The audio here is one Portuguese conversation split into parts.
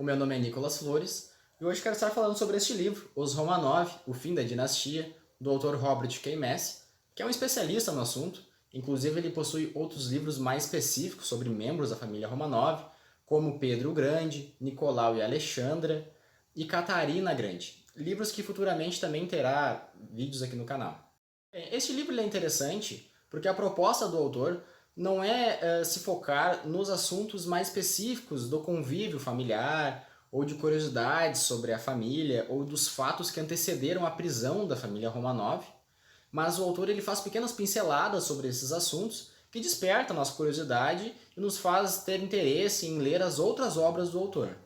O meu nome é Nicolas Flores e hoje quero estar falando sobre este livro, Os Romanov, O Fim da Dinastia, do autor Robert K. Messi, que é um especialista no assunto. Inclusive ele possui outros livros mais específicos sobre membros da família Romanov, como Pedro o Grande, Nicolau e Alexandra e Catarina Grande. Livros que futuramente também terá vídeos aqui no canal. Este livro é interessante porque a proposta do autor não é se focar nos assuntos mais específicos do convívio familiar ou de curiosidades sobre a família ou dos fatos que antecederam a prisão da família Romanov, mas o autor ele faz pequenas pinceladas sobre esses assuntos que despertam a nossa curiosidade e nos faz ter interesse em ler as outras obras do autor.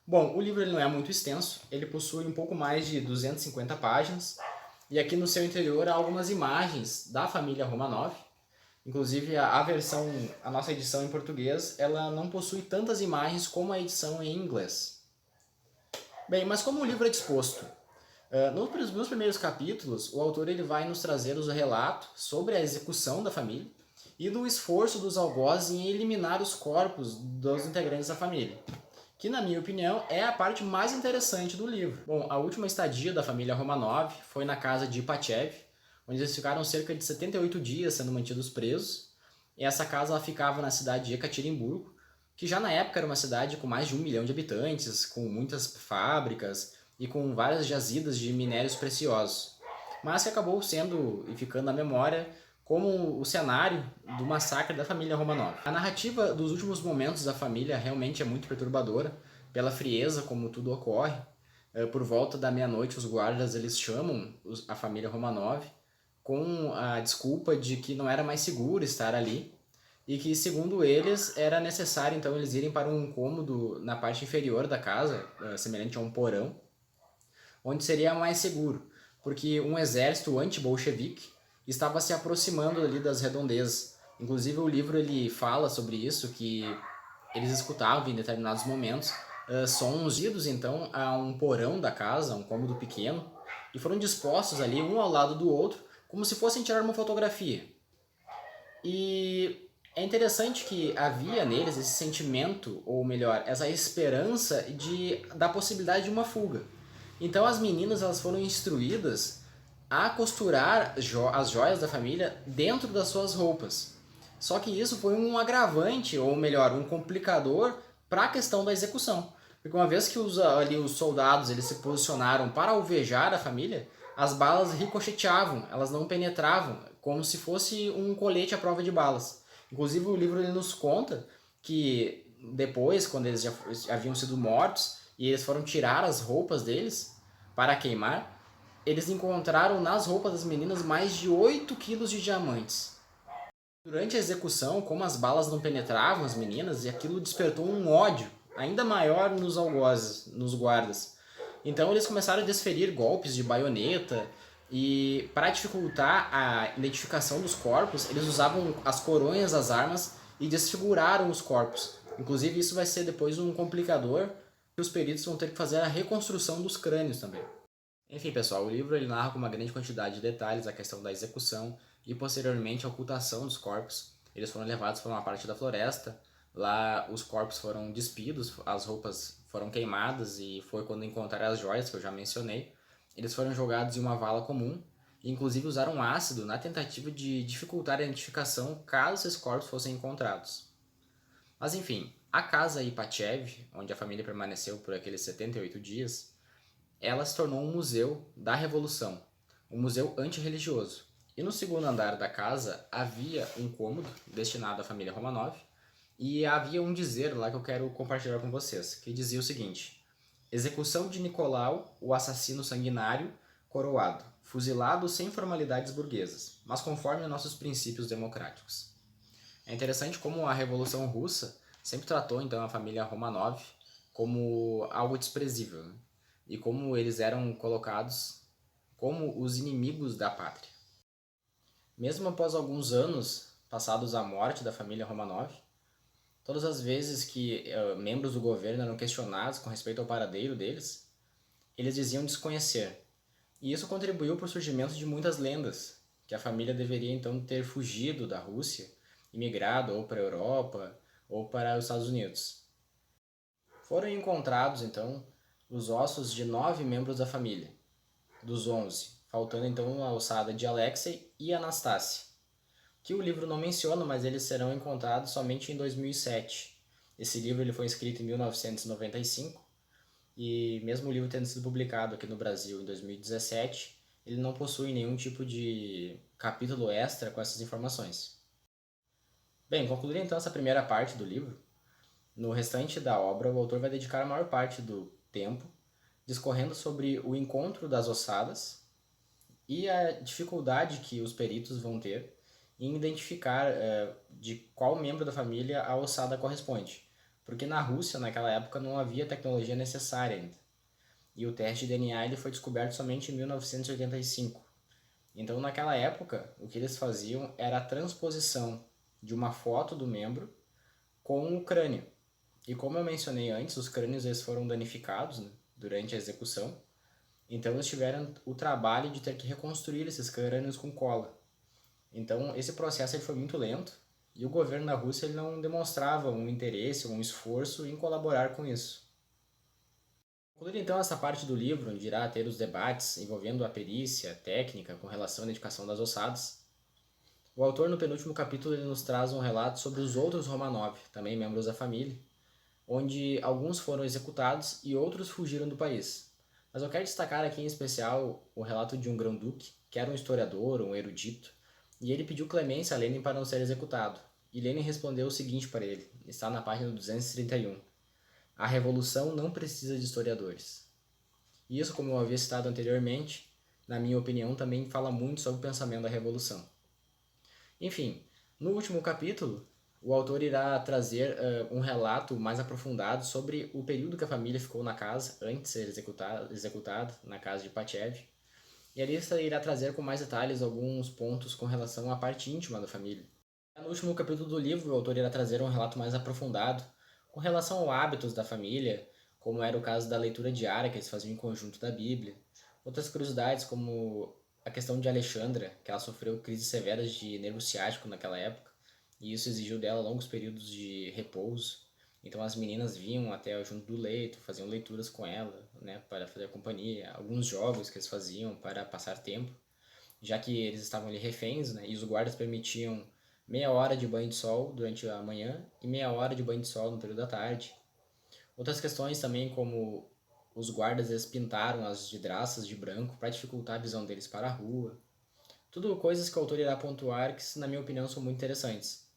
Bom, o livro ele não é muito extenso, ele possui um pouco mais de 250 páginas, e aqui no seu interior há algumas imagens da família Romanov. Inclusive a nossa edição em português, ela não possui tantas imagens como a edição em inglês. Bem, mas como o livro é disposto? Nos primeiros capítulos, o autor ele vai nos trazer os relatos sobre a execução da família e do esforço dos algozes em eliminar os corpos dos integrantes da família, que na minha opinião é a parte mais interessante do livro. Bom, a última estadia da família Romanov foi na casa de Ipachev, onde eles ficaram cerca de 78 dias sendo mantidos presos. E essa casa ela ficava na cidade de Ekaterimburgo, que já na época era uma cidade com mais de 1 milhão de habitantes, com muitas fábricas e com várias jazidas de minérios preciosos, mas que acabou sendo e ficando na memória como o cenário do massacre da família Romanov. A narrativa dos últimos momentos da família realmente é muito perturbadora, pela frieza como tudo ocorre. Por volta da meia-noite, os guardas eles chamam a família Romanov com a desculpa de que não era mais seguro estar ali e que, segundo eles, era necessário então eles irem para um cômodo na parte inferior da casa, semelhante a um porão, onde seria mais seguro, porque um exército anti-bolchevique estava se aproximando ali das redondezas. Inclusive o livro ele fala sobre isso, que eles escutavam em determinados momentos sons idos então a um porão da casa, um cômodo pequeno, e foram dispostos ali um ao lado do outro, como se fossem tirar uma fotografia. E é interessante que havia neles esse sentimento, ou melhor, essa esperança da possibilidade de uma fuga. Então as meninas elas foram instruídas a costurar as joias da família dentro das suas roupas. Só que isso foi um agravante, ou melhor, um complicador para a questão da execução. Porque uma vez que os soldados eles se posicionaram para alvejar a família, as balas ricocheteavam, elas não penetravam, como se fosse um colete à prova de balas. Inclusive o livro ele nos conta que depois, quando eles já haviam sido mortos, e eles foram tirar as roupas deles para queimar, eles encontraram nas roupas das meninas mais de 8 quilos de diamantes. Durante a execução, como as balas não penetravam as meninas, e aquilo despertou um ódio ainda maior nos algozes, nos guardas. Então eles começaram a desferir golpes de baioneta e, para dificultar a identificação dos corpos, eles usavam as coronhas das armas e desfiguraram os corpos. Inclusive isso vai ser depois um complicador que os peritos vão ter que fazer a reconstrução dos crânios também. Enfim, pessoal, o livro ele narra com uma grande quantidade de detalhes a questão da execução e posteriormente a ocultação dos corpos. Eles foram levados para uma parte da floresta, lá os corpos foram despidos, as roupas foram queimadas e foi quando encontraram as joias que eu já mencionei. Eles foram jogados em uma vala comum e inclusive usaram ácido na tentativa de dificultar a identificação caso esses corpos fossem encontrados. Mas enfim, a casa Ipachev, onde a família permaneceu por aqueles 78 dias, ela se tornou um museu da Revolução, um museu antirreligioso. E no segundo andar da casa havia um cômodo destinado à família Romanov e havia um dizer lá que eu quero compartilhar com vocês, que dizia o seguinte: execução de Nicolau, o assassino sanguinário, coroado, fuzilado sem formalidades burguesas, mas conforme nossos princípios democráticos. É interessante como a Revolução Russa sempre tratou então a família Romanov como algo desprezível, né? E como eles eram colocados como os inimigos da pátria. Mesmo após alguns anos passados à morte da família Romanov, todas as vezes que membros do governo eram questionados com respeito ao paradeiro deles, eles diziam desconhecer. E isso contribuiu para o surgimento de muitas lendas, que a família deveria então ter fugido da Rússia, imigrado ou para a Europa ou para os Estados Unidos. Foram encontrados, então, os ossos de 9 membros da família, dos 11, faltando então a ossada de Alexei e Anastasia, que o livro não menciona, mas eles serão encontrados somente em 2007. Esse livro ele foi escrito em 1995 e mesmo o livro tendo sido publicado aqui no Brasil em 2017, ele não possui nenhum tipo de capítulo extra com essas informações. Bem, concluindo então essa primeira parte do livro, no restante da obra o autor vai dedicar a maior parte do tempo discorrendo sobre o encontro das ossadas e a dificuldade que os peritos vão ter em identificar de qual membro da família a ossada corresponde. Porque na Rússia, naquela época, não havia tecnologia necessária ainda. E o teste de DNA ele foi descoberto somente em 1985. Então, naquela época, o que eles faziam era a transposição de uma foto do membro com o crânio. E como eu mencionei antes, os crânios eles foram danificados, né, durante a execução. Então eles tiveram o trabalho de ter que reconstruir esses crânios com cola. Então esse processo ele foi muito lento e o governo da Rússia ele não demonstrava um interesse ou um esforço em colaborar com isso. Concluindo então essa parte do livro, onde irá ter os debates envolvendo a perícia técnica com relação à identificação das ossadas, o autor no penúltimo capítulo ele nos traz um relato sobre os outros Romanov, também membros da família, onde alguns foram executados e outros fugiram do país. Mas eu quero destacar aqui em especial o relato de um grão-duque, que era um historiador, um erudito, e ele pediu clemência a Lenin para não ser executado. E Lenin respondeu o seguinte para ele, está na página 231. A revolução não precisa de historiadores. E isso, como eu havia citado anteriormente, na minha opinião, também fala muito sobre o pensamento da revolução. Enfim, no último capítulo, o autor irá trazer um relato mais aprofundado sobre o período que a família ficou na casa antes de ser executada na casa de Pachev. E ali irá trazer com mais detalhes alguns pontos com relação à parte íntima da família. No último capítulo do livro, o autor irá trazer um relato mais aprofundado com relação aos hábitos da família, como era o caso da leitura diária que eles faziam em conjunto da Bíblia. Outras curiosidades, como a questão de Alexandra, que ela sofreu crises severas de nervo ciático naquela época, e isso exigiu dela longos períodos de repouso. Então as meninas vinham até junto do leito, faziam leituras com ela, né, para fazer companhia, alguns jogos que eles faziam para passar tempo, já que eles estavam ali reféns, né, e os guardas permitiam meia hora de banho de sol durante a manhã e meia hora de banho de sol no período da tarde. Outras questões também, como os guardas eles pintaram as vidraças de branco para dificultar a visão deles para a rua. Tudo coisas que o autor irá pontuar que, na minha opinião, são muito interessantes.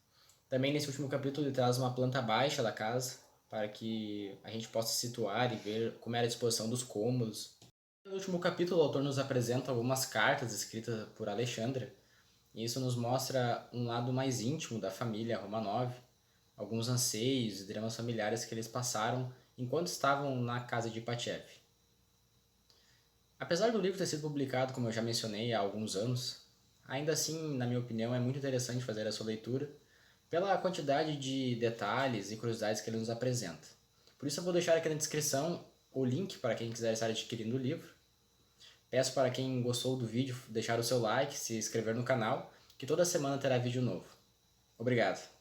Também nesse último capítulo ele traz uma planta baixa da casa para que a gente possa situar e ver como era a disposição dos cômodos. No último capítulo o autor nos apresenta algumas cartas escritas por Alexandra e isso nos mostra um lado mais íntimo da família Romanov, alguns anseios e dramas familiares que eles passaram enquanto estavam na casa de Pachev. Apesar do livro ter sido publicado, como eu já mencionei, há alguns anos, ainda assim, na minha opinião, é muito interessante fazer a sua leitura pela quantidade de detalhes e curiosidades que ele nos apresenta. Por isso eu vou deixar aqui na descrição o link para quem quiser estar adquirindo o livro. Peço para quem gostou do vídeo deixar o seu like, se inscrever no canal, que toda semana terá vídeo novo. Obrigado!